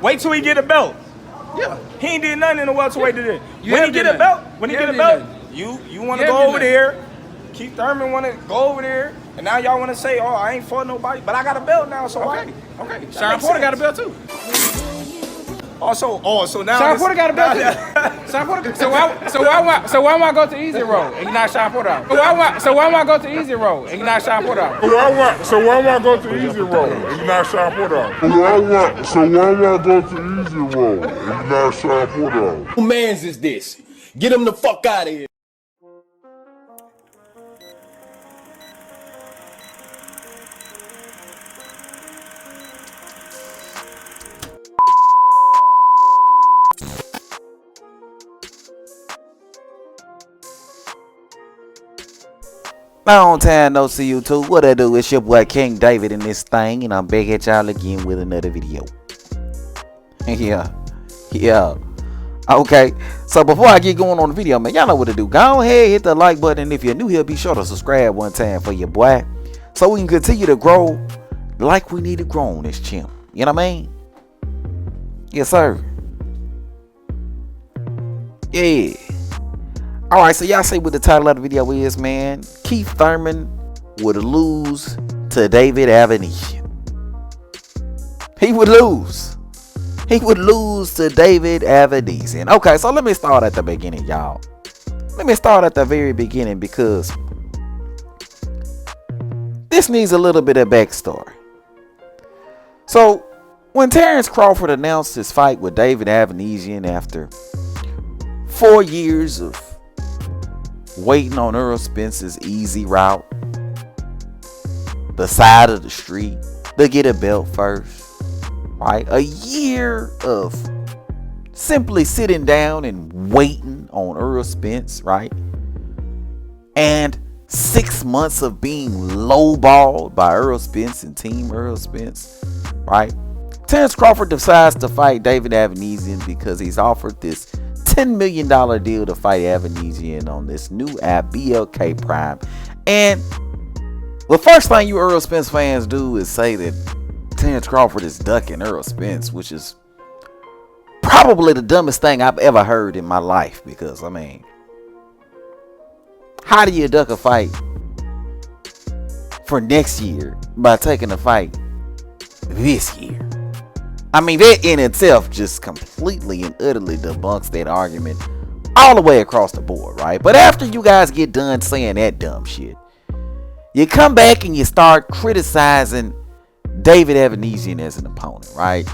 Wait till he get a belt. Yeah. He ain't did nothing in the welterweight today. You When have he get did a belt, nothing. when he You get a have belt, did you want to You go have over did there. Keith Thurman want to go over there, and now y'all want to say, "Oh, I ain't fought nobody," but I got a belt now, so why? Okay. Sean Porter got a belt too. So now Sean Porter got a belt too. Sean Porter. So why am I go to easy road and you not Sean Porter out? So why am I go to easy road and you not Sean Porter out? So why am I go to easy road and you not Sean Porter out? So why am I go to easy road and you not Sean Porter out? Who mans is this? Get him the fuck out of here. Long time no see you too. What I do? It's your boy King David in this thing, and I'm back at y'all again with another video. Yeah. Okay, so before I get going on the video, man, y'all know what to do. Go ahead, hit the like button, and if you're new here, be sure to subscribe one time for your boy, so we can continue to grow like we need to grow on this channel. You know what I mean? Yes, sir. Yeah. Alright, so y'all see what the title of the video is, man. Keith Thurman would lose to David Avanesyan. He would lose. He would lose to David Avanesyan. Okay, so let me start at the beginning, y'all. Let me start at the very beginning because this needs a little bit of backstory. So, when Terrence Crawford announced his fight with David Avanesyan after 4 years of waiting on Earl Spence's easy route, the side of the street, to get a belt first, right? A year of simply sitting down and waiting on Earl Spence, right? And 6 months of being lowballed by Earl Spence and Team Earl Spence, right? Terrence Crawford decides to fight David Avanesyan because he's offered this $10 million deal to fight Avanesyan on this new app, BLK Prime. And the first thing you Earl Spence fans do is say that Terrence Crawford is ducking Earl Spence, which is probably the dumbest thing I've ever heard in my life. Because, I mean, how do you duck a fight for next year by taking a fight this year? I mean, that in itself just completely and utterly debunks that argument all the way across the board, right? But after you guys get done saying that dumb shit, you come back and you start criticizing David Avanesyan as an opponent, right?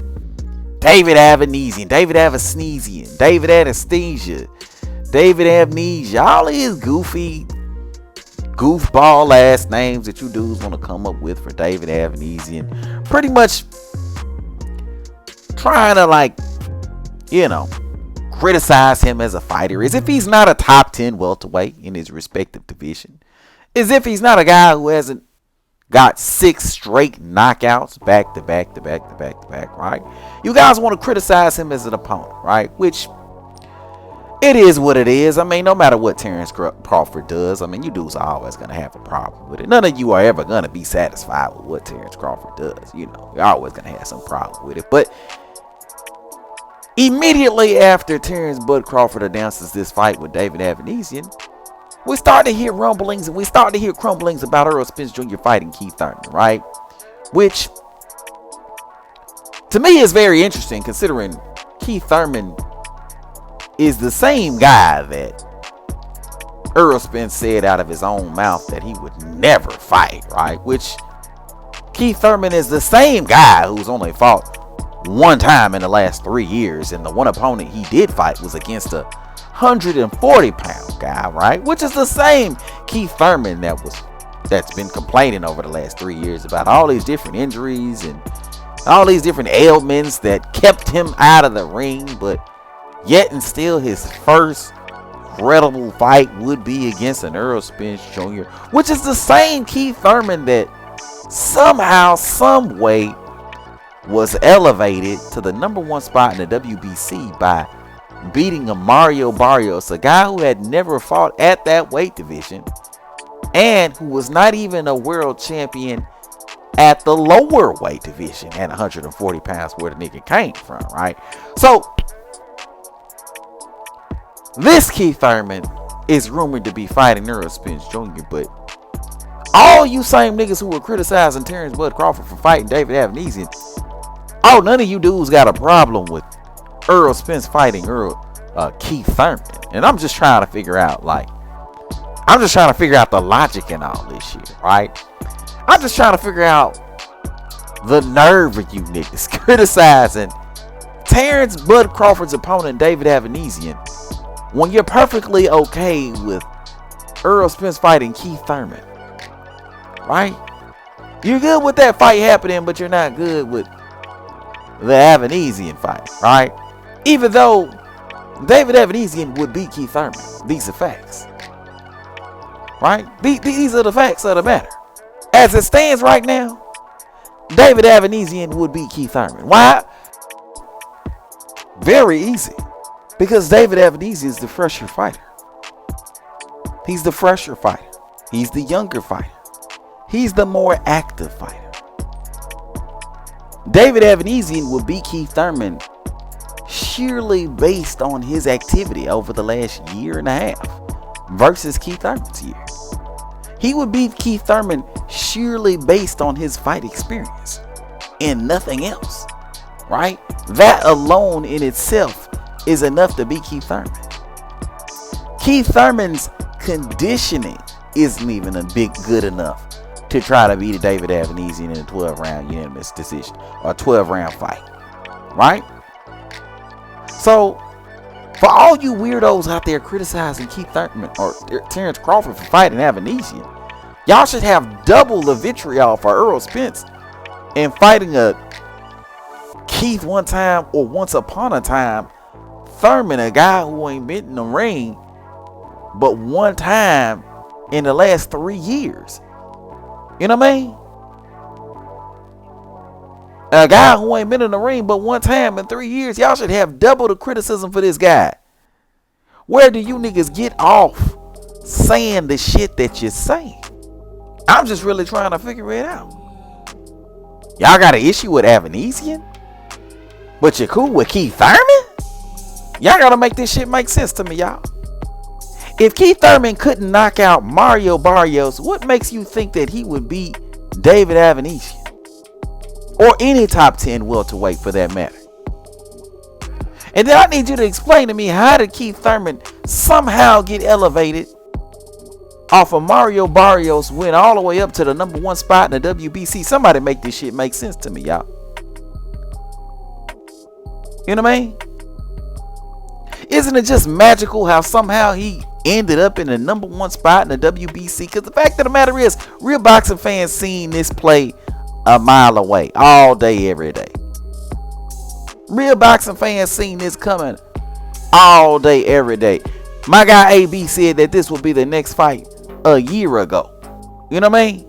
David Avanesyan, David Avanesyan, David Anesthesia, David Amnesia, all of his goofy, goofball ass names that you dudes want to come up with for David Avanesyan. Pretty much trying to, like, you know, criticize him as a fighter as if he's not a top 10 welterweight in his respective division, as if he's not a guy who hasn't got 6 straight knockouts back to back, right? You guys want to criticize him as an opponent, right? Which, it is what it is. I mean, no matter what Terrence Crawford does, I mean, you dudes are always going to have a problem with it. None of you are ever going to be satisfied with what Terrence Crawford does. You know, you're always going to have some problem with it. But immediately after Terrence Bud Crawford announces this fight with David Avanesyan, we start to hear rumblings and we start to hear crumblings about Earl Spence Jr. fighting Keith Thurman, right? Which, to me, is very interesting considering Keith Thurman is the same guy that Earl Spence said out of his own mouth that he would never fight, right? Which, Keith Thurman is the same guy who's only fought one time in the last 3 years, and the one opponent he did fight was against a 140-pound guy, right? Which is the same Keith Thurman that's been complaining over the last 3 years about all these different injuries and all these different ailments that kept him out of the ring, but yet and still his first credible fight would be against an Earl Spence Jr., which is the same Keith Thurman that somehow, some way was elevated to the #1 spot in the WBC by beating a Mario Barrios, a guy who had never fought at that weight division and who was not even a world champion at the lower weight division at 140 pounds where the nigga came from, right? So this Keith Thurman is rumored to be fighting Errol Spence Jr., but all you same niggas who were criticizing Terrence Bud Crawford for fighting David Avanesyan, none of you dudes got a problem with Errol Spence fighting Keith Thurman. And I'm just trying to figure out, the logic in all this shit, right? I'm just trying to figure out the nerve of you niggas criticizing Terrence Bud Crawford's opponent, David Avanesyan, when you're perfectly okay with Errol Spence fighting Keith Thurman, right? You're good with that fight happening, but you're not good with the Avanesyan fight, right? Even though David Avanesyan would beat Keith Thurman. These are facts, right? These are the facts of the matter. As it stands right now, David Avanesyan would beat Keith Thurman. Why? Very easy. Because David Avanesyan is the fresher fighter. He's the fresher fighter. He's the younger fighter. He's the more active fighter. David Avanesyan will beat Keith Thurman sheerly based on his activity over the last year and a half versus Keith Thurman's year. He would beat Keith Thurman sheerly based on his fight experience and nothing else, right? That alone in itself is enough to beat Keith Thurman. Keith Thurman's conditioning isn't even good enough to try to beat David Avanesyan in a 12-round unanimous decision or a 12-round fight, right? So, for all you weirdos out there criticizing Keith Thurman or Terrence Crawford for fighting Avanesyan, y'all should have double the vitriol for Errol Spence and fighting a Keith one time or once upon a time Thurman, a guy who ain't been in the ring but one time in the last 3 years. You know what I mean? A guy who ain't been in the ring but one time in 3 years. Y'all should have double the criticism for this guy. Where do you niggas get off saying the shit that you're saying? I'm just really trying to figure it out. Y'all got an issue with Avanesyan, but you're cool with Keith Thurman? Y'all gotta make this shit make sense to me, y'all. If Keith Thurman couldn't knock out Mario Barrios, what makes you think that he would beat David Avanesyan? Or any top 10 welterweight for that matter? And then I need you to explain to me, how did Keith Thurman somehow get elevated off of Mario Barrios, went all the way up to the #1 spot in the WBC? Somebody make this shit make sense to me, y'all. You know what I mean? Isn't it just magical how somehow he ended up in the #1 spot in the WBC? Because the fact of the matter is, real boxing fans seen this play a mile away all day, every day. Real boxing fans seen this coming all day, every day. My guy AB said that this would be the next fight a year ago. You know what I mean?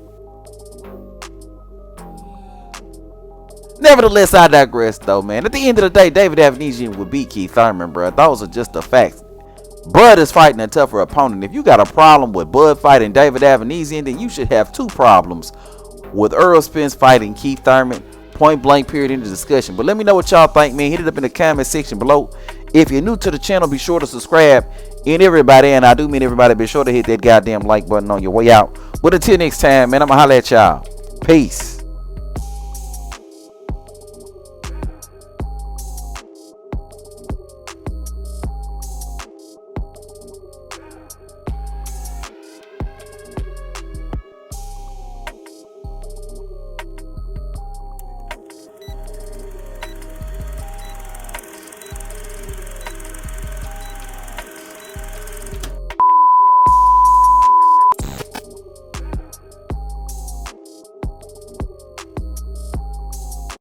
Nevertheless, I digress though, man. At the end of the day, David Avanesyan would beat Keith Thurman, bro. Those are just the facts. Bud is fighting a tougher opponent. If you got a problem with Bud fighting David Avanesyan, then you should have two problems with Errol Spence fighting Keith Thurman. Point blank, period, in the discussion. But let me know what y'all think, man. Hit it up in the comment section below. If you're new to the channel, be sure to subscribe. And everybody, and I do mean everybody, be sure to hit that goddamn like button on your way out. But until next time, man, I'ma holla at y'all. Peace.